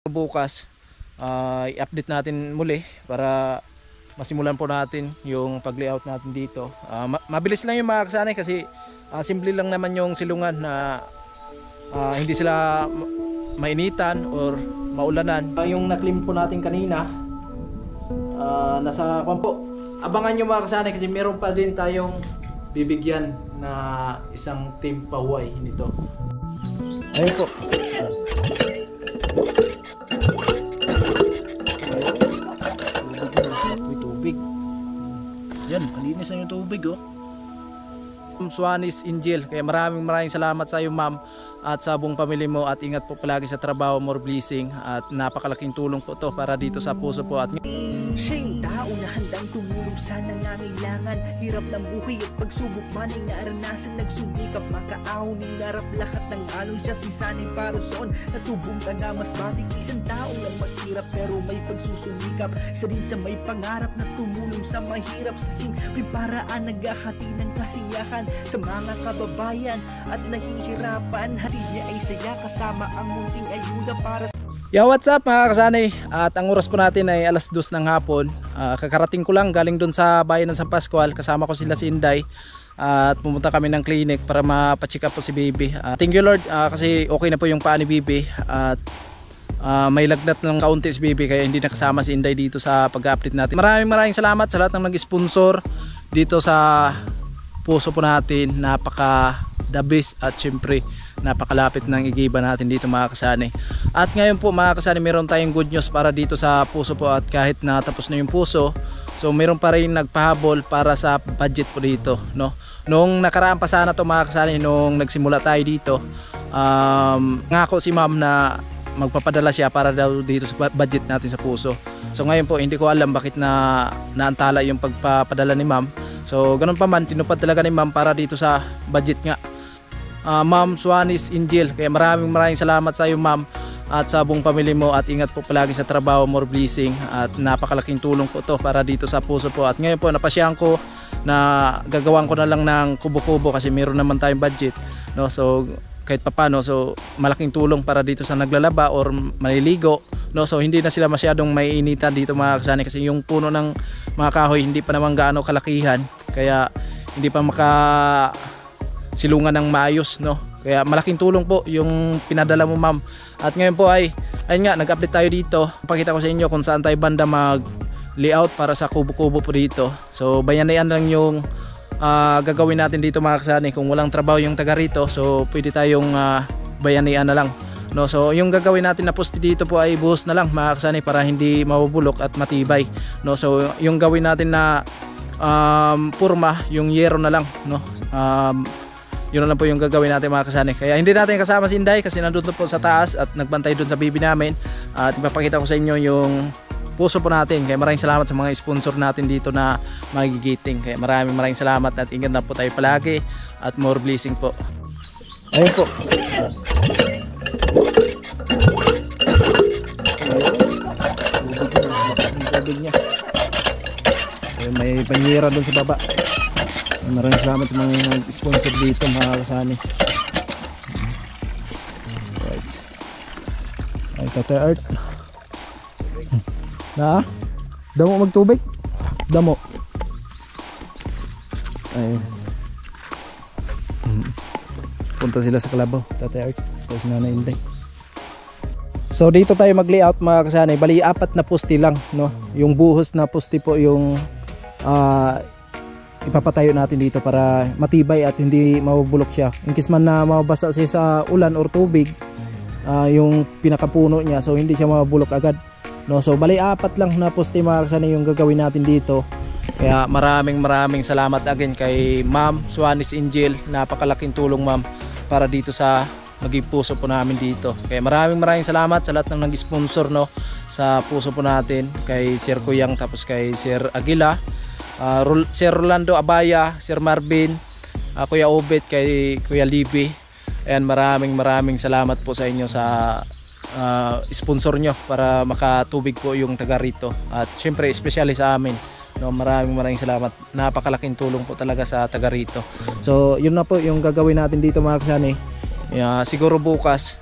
Bukas i-update natin muli para masimulan po natin yung pag-layout natin dito. Mabilis lang yung mga kasanay kasi simple lang naman yung silungan na hindi sila mainitan or maulanan. Yung naklim po natin kanina nasa kwampo. Abangan nyo mga kasanay kasi meron pa din tayong bibigyan na isang team pahuway nito. Ayun po. Tubig. Yan, malinis na yung tubig oh. Swanis Angel, kaya maraming salamat sa iyo ma'am at sa buong pamilya mo, at ingat po palagi sa trabaho, more blessing, at napakalaking tulong po to para dito sa puso po. At siya yung tao na handang tumulong sa nangangailangan. Hirap ng buhay at pagsubok man ay naranasan. Nagsumikap makaahon ng narap lahat ng alon. Siya si sanay para soon natubong ka na mas matik. Isang tao lang maghirap pero may pagsusumikap. Isa din sa may pangarap na tumulong sa mahirap. Sa simpleng paraan naghahati ng kasiyahan sa mga kababayan at nahihirapan. Hatid niya ay saya kasama ang munting ayuda para sa... Yo, what's up mga kasanay? At ang oras po natin ay alas 2 ng hapon. Kakarating ko lang galing dun sa bayan ng San Pascual. Kasama ko sila si Inday. At pumunta kami ng clinic para mapacheck up po si Baby. Thank you Lord kasi okay na po yung paa ni Baby. At may lagnat ng kaunti si Baby kaya hindi nakasama si Inday dito sa pag-update natin. Maraming salamat sa lahat ng nag-sponsor dito sa puso po natin. Napaka the best at syempre napakalapit ng igiba natin dito mga kasanay. At ngayon po mga kasanay, meron tayong good news para dito sa puso po. At kahit na tapos na yung puso, so meron pa rin nagpahabol para sa budget po dito, no? Nung nakaraan pa sana to mga kasanay, nung nagsimula tayo dito, ngako si ma'am na magpapadala siya para daw dito sa budget natin sa puso. So ngayon po hindi ko alam bakit naantala yung pagpapadala ni ma'am. So ganun pa man, tinupad talaga ni ma'am para dito sa budget nga. Ma'am Swanis Angel, kaya maraming salamat sa iyo ma'am at sa buong pamilya mo, at ingat po palagi sa trabaho, more blessing, at napakalaking tulong po to para dito sa puso po. At ngayon po napasyahan ko na gagawan ko na lang ng kubo-kubo kasi meron naman tayong budget, no? So kahit papano, so malaking tulong para dito sa naglalaba or maliligo, no? So hindi na sila masyadong maiinitan dito mga kasanay kasi yung puno ng mga kahoy hindi pa naman gaano kalakihan, kaya hindi pa silungan ng maayos, no? Kaya malaking tulong po yung pinadala mo ma'am. At ngayon po ayun nga, nag-update tayo dito. Pakita ko sa inyo kung saan tayo banda mag layout para sa kubo-kubo po dito. So bayanihan lang yung gagawin natin dito mga kasanay. Kung walang trabaho yung taga rito, so pwede tayong bayanihan na lang, no? So yung gagawin natin na poste dito po ay buhos na lang mga kasanay para hindi mabubulok at matibay, no? So yung gawin natin na purma, yung yero na lang, no? Yun na lang po yung gagawin natin mga kasanay. Kaya hindi natin kasama si Inday kasi nandun po sa taas at nagbantay dun sa Baby namin. At ipapakita ko sa inyo yung puso po natin. Kaya maraming salamat sa mga sponsor natin dito na magigiting. Kaya maraming salamat at ingat na po tayo palagi at more blessing po. Ayun po. May banyera dun sa baba. Maraming salamat sa mga sponsor dito mga kasani. Right. Ay, Tata Art. Na? Damo magtubig? Damo. Ay. Punta sila sa Kalabaw, Tata Art. Tapos Nanay Inday. So dito tayo mag-layout mga kasani. Bali 4 na poste lang, no? Yung buhos na poste po yung ipapatayo natin dito para matibay at hindi mabubulok siya. In case man na mabasa siya sa ulan or tubig, yung pinakapuno niya, so hindi siya mabubulok agad, no? So bali 4 lang na poste mga kasanay yung gagawin natin dito. Kaya maraming salamat again kay Ma'am Swanis Angel. Napakalaking tulong ma'am para dito sa maging puso po namin dito. Kaya maraming salamat sa lahat ng nag-sponsor, no, sa puso po natin, kay Sir Kuyang, tapos kay Sir Aguila, Sir Rolando Abaya, Sir Marvin, Kuya Obet, kay Kuya Libby. And maraming salamat po sa inyo sa sponsor nyo para makatubig po yung taga rito. At syempre especially sa amin, no, maraming salamat. Napakalaking tulong po talaga sa taga rito. So yun na po yung gagawin natin dito mga kasanay. Siguro bukas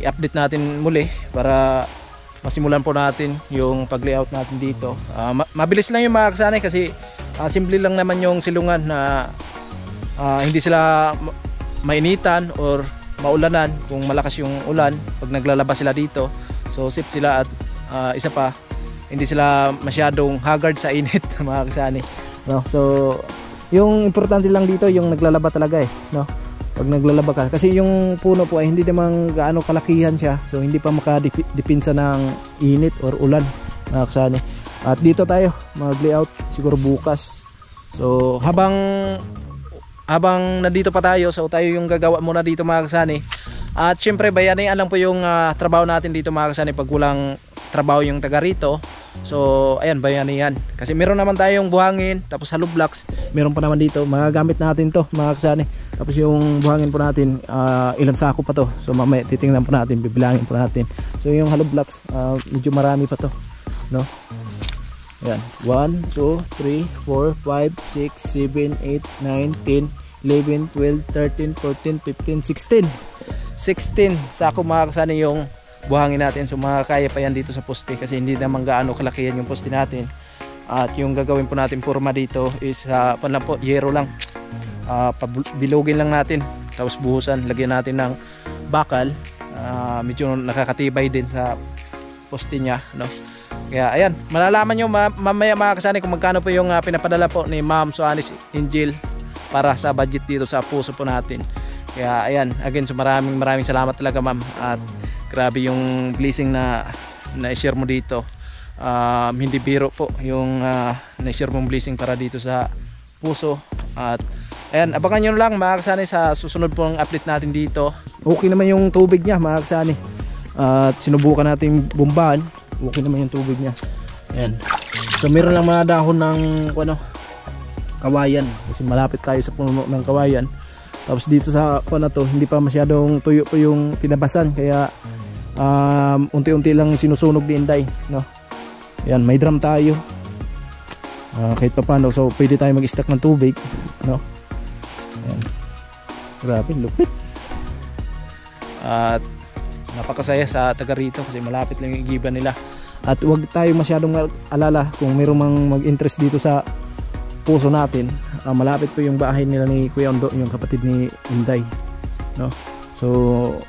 i-update natin muli para masimulan po natin yung pag-layout natin dito. Mabilis lang yung mga kasani kasi simple lang naman yung silungan na hindi sila mainitan or maulanan kung malakas yung ulan pag naglalabas sila dito. So safe sila at isa pa, hindi sila masyadong haggard sa init mga kasani, no? So yung importante lang dito yung naglalaba talaga no? Pag naglalaba ka, kasi yung puno po ay hindi naman gaano kalakihan siya, so hindi pa makadipinsa ng init or ulan mga kasani. At dito tayo mag-layout siguro bukas. So habang nandito pa tayo, so tayo yung gagawa muna dito mga kasani. At syempre bayanihan lang po yung trabaho natin dito mga kasani pag walang trabaho yung taga rito. So ayan, bayanihan kasi meron naman tayong buhangin, tapos hollow blocks meron pa naman dito, magagamit natin to mga kasani. Tapos yung buhangin po natin, ilan sako pa to, so mamaya titingnan po natin, bibilangin po natin. So yung hollow blocks, medyo marami pa to, no? Ayan, 1, 2, 3, 4, 5, 6, 7, 8, 9, 10, 11, 12, 13, 14, 15, 16 sako mga kasani yung buhangin natin. So makakaya pa yan dito sa poste kasi hindi naman gaano kalakihan yung poste natin. At yung gagawin po natin purma dito is lang po, yero lang, bilugin lang natin, tapos buhusan, lagyan natin ng bakal, medyo nakakatibay din sa poste nya, no? Kaya ayan, malalaman nyo mamaya mga kasani kung magkano po yung pinapadala po ni Ma'am Suanis Angel para sa budget dito sa puso po natin. Kaya ayan, again, so maraming salamat talaga ma'am, at grabe yung blessing na na-share mo dito. Hindi biro po yung na-share mong blessing para dito sa puso. At ayan, abangan nyo lang mga kasani sa susunod pong update natin dito. Okay naman yung tubig niya mga kasani, at sinubukan natin bombahan, okay naman yung tubig niya. Ayan, so meron lang mga dahon ng kawayan kasi malapit tayo sa puno ng kawayan. Tapos dito sa na to, hindi pa masyadong tuyo po yung tinabasan, kaya unti-unti lang sinusunog ni Inday, no? Ayan, may drum tayo, kahit pa paano, so pwede tayo mag-stack ng tubig, no? Ayan, grabe, lupit. At napakasaya sa taga rito kasi malapit lang yung igiban nila. At huwag tayo masyadong alala kung mayroong mag-interest dito sa puso natin. Malapit po yung bahay nila ni Kuya Ondo, yung kapatid ni Inday, no? So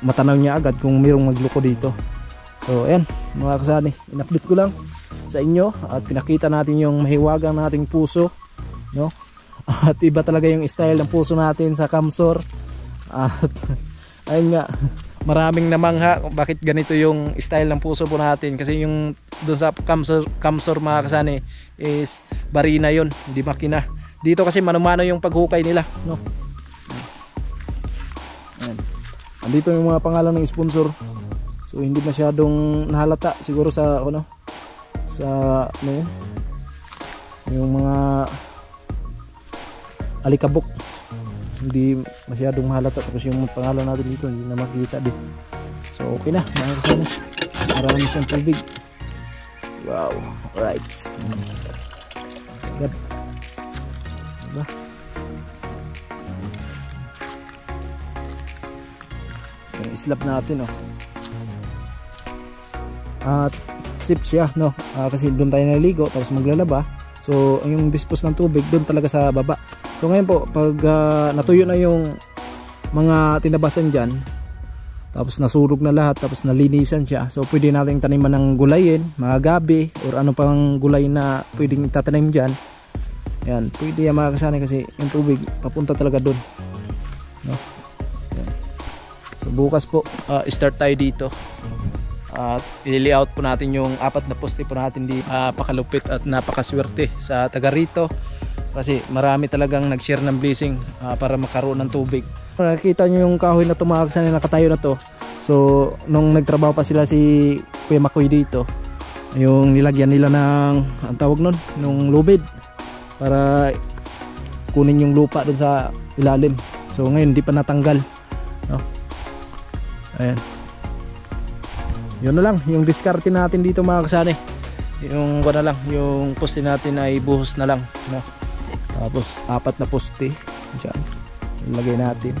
matanaw niya agad kung mayroong magluko dito. So ayan mga kasani, in-update ko lang sa inyo at pinakita natin yung mahiwagang nating puso, no? At iba talaga yung style ng puso natin sa Kamsor. At ayun nga, maraming namangha bakit ganito yung style ng puso po natin, kasi yung doon sa Kamsor mga kasani is barina yon, hindi makina. Dito kasi mano-mano yung paghukay nila, no? Ayan. Andito yung mga pangalan ng sponsor, so hindi masyadong nahalata siguro sa yung mga alikabok, hindi masyadong mahalata. Tapos yung pangalan natin dito hindi na makikita din. So okay na mga kasama, marami siyang tubig. Wow, alright. Agad, diba? Yung islap natin, oh. At sip siya, no? Kasi doon tayo naligo tapos maglalaba, so yung dispose ng tubig doon talaga sa baba. So ngayon po, pag natuyo na yung mga tinabasan dyan, tapos nasurog na lahat, tapos nalinisan siya, so pwede natin taniman ng gulayin, mga gabi or ano pang gulay na pwedeng itatanim dyan. Ayan, pwede yan mga kasani kasi yung tubig papunta talaga doon, no? Ayan. So bukas po start tayo dito at i-layout po natin yung 4 na poste po natin di. Pakalupit at napakaswerte sa taga rito kasi marami talagang nag-share ng blessing para makaroon ng tubig. Nakikita nyo yung kahoy na tumahag sa nakatayo na to. So nung nagtrabaho pa sila si Kuya Makoy dito, yung nilagyan nila ng ang tawag nun, nung lubid para kunin yung lupa dun sa ilalim. So ngayon hindi pa natanggal, no? Ayan, yun na lang yung diskarte natin dito mga kasani. Yung na lang, yung poste natin ay buhos na lang, no? Tapos 4 na poste dyan ilagay natin.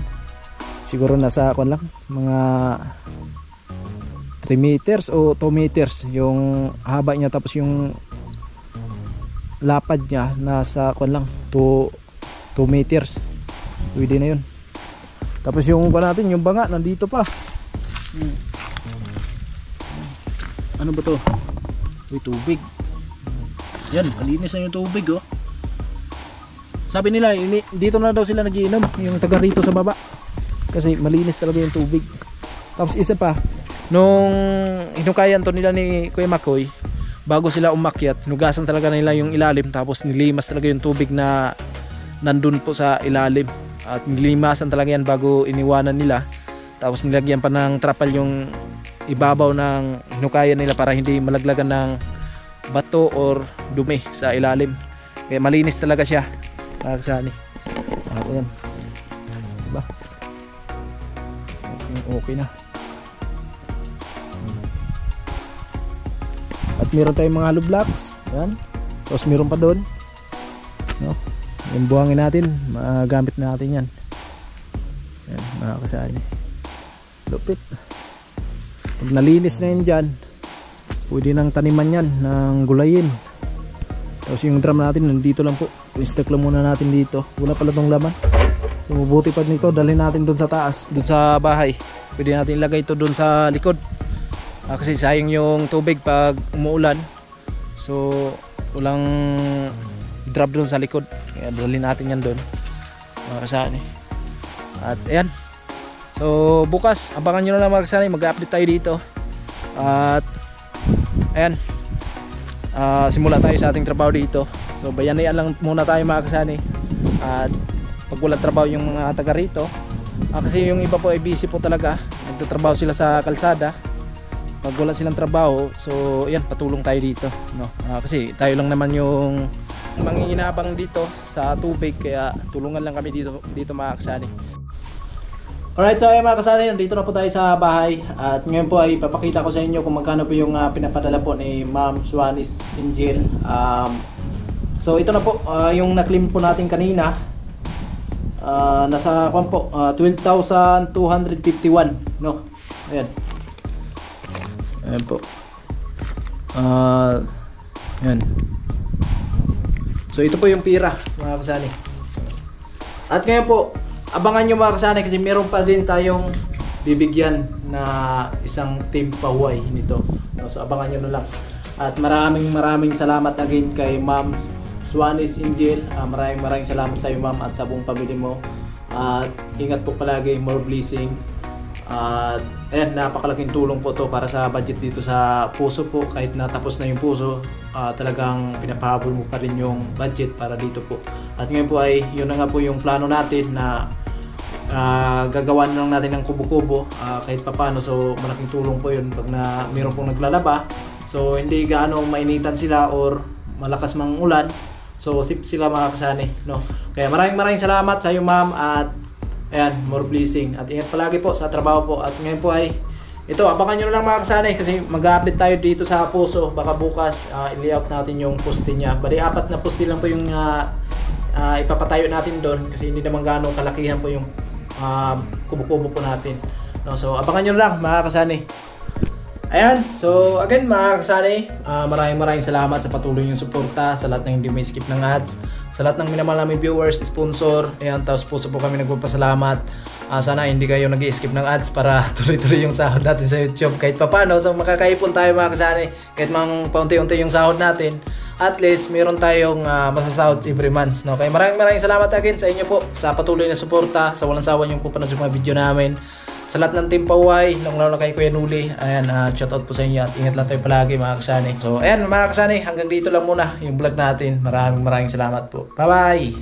siguro nasa kuan lang mga 3 meters o 2 meters yung haba niya, tapos yung lapad niya nasa kuan lang 2 meters, pwede na yun. Tapos yung kuan natin, yung banga nandito pa. Ano ba to? Uy, tubig. Yan, malinis na yung tubig oh. Sabi nila dito na daw sila nagiinom, yung taga rito sa baba, kasi malinis talaga yung tubig. Tapos isa pa, nung hinukayan to nila ni Kuya Makoy, bago sila umakyat, hinugasan talaga nila yung ilalim, tapos nilimas talaga yung tubig na nandun po sa ilalim, at nilimasan talaga yan bago iniwanan nila. Tapos nilagyan pa ng trapal yung ibabaw ng hinukayan nila para hindi malaglagan ng bato or dumi sa ilalim. Kaya malinis talaga siya. Kagsani. At ayan. Diba? Okay na. At meron tayong mga hollow blocks. Ayan. Tapos meron pa doon. No? Yung buhangin natin, magamit natin yan. Ayan, mga kasani. Lupit. Pag nalinis na yun dyan, pwede nang taniman yan ng gulayin. Tapos yung drum natin nandito lang po, i-stack lang muna natin dito. Wala pala tong laman, so mabuti pa nito dalhin natin doon sa taas, doon sa bahay. Pwede natin ilagay ito doon sa likod, kasi sayang yung tubig pag umuulan, so walang drop doon sa likod, kaya dalhin natin yan doon mga kasani. At ayan, so bukas abangan nyo na lang mga kasani, mag-update tayo dito. At ayan, simula tayo sa ating trabaho dito. So bayanihan lang muna tayo mga kasani. At pag walang trabaho yung mga taga rito, kasi yung iba po ay busy po talaga, nagtatrabaho sila sa kalsada. Pag wala silang trabaho, so yan, patulong tayo dito, no? Kasi tayo lang naman yung manginginabang dito sa tubig, kaya tulungan lang kami dito mga kasani. Alright, so ay mga kasani, nandito na po tayo sa bahay. At ngayon po ay papakita ko sa inyo kung magkano po yung pinapadala po ni Ma'am Suanis Angel. So ito na po, yung na-claim po natin kanina. Nasa kwan po, 12,251, no? Ayan. Ayan po. Ayan. So ito po yung pira mga kasani. At ngayon po, abangan nyo mga kasani, kasi meron pa din tayong bibigyan na isang team pahuway nito, no? So abangan nyo na lang. At maraming salamat again kay Ma'am Suanis Angel. Maraming salamat sa iyo ma'am at sa buong pamilya mo. At ingat po palagi, more blessing. At ayan, napakalaking tulong po to para sa budget dito sa puso po. Kahit natapos na yung puso, talagang pinapahabol mo pa rin yung budget para dito po. At ngayon po ay yun na nga po yung plano natin, na gagawa na lang natin ng kubo-kubo, kahit papano. So malaking tulong po yun pag mayroon pong naglalaba, so hindi gaano mainitan sila or malakas mang ulan, so sip sila mga kasani, no? Kaya maraming salamat sa iyo ma'am, at ayan, more blessing. At ingat palagi po sa trabaho po. At ngayon po ay ito, abangan nyo na lang mga kasani, kasi mag-update tayo dito sa puso. Baka bukas i-layout natin yung poste niya. Bali 4 na poste lang po yung ipapatayo natin doon, kasi hindi naman gaano kalakihan po yung kubo-kubo po natin, no? So abangan nyo lang mga kasani. Ayan, so again mga kasani, maraming salamat sa patuloy yung suporta, sa lahat ng hindi may skip ng ads, sa lahat ng minamahal naming viewers, sponsor. Ayan, tapos puso po kami nagpapasalamat. Sana hindi kayo nag-i-skip ng ads para tuloy-tuloy yung sahod natin sa YouTube kahit papano. So makakaipon tayo mga kasani, kahit mang paunti-unti yung sahod natin, at least meron tayong masasahod every month, no? Kaya maraming salamat again sa inyo po sa patuloy na suporta, sa walang sawa yung pupanood sa mga video namin, sa lahat ng team Pahuway, lalo na kay Kuya Nuli. Ayan, shoutout po sa inyo, at ingat lang tayo palagi mga kasani. So ayan mga kasani, hanggang dito lang muna yung vlog natin. Maraming salamat po. Bye bye.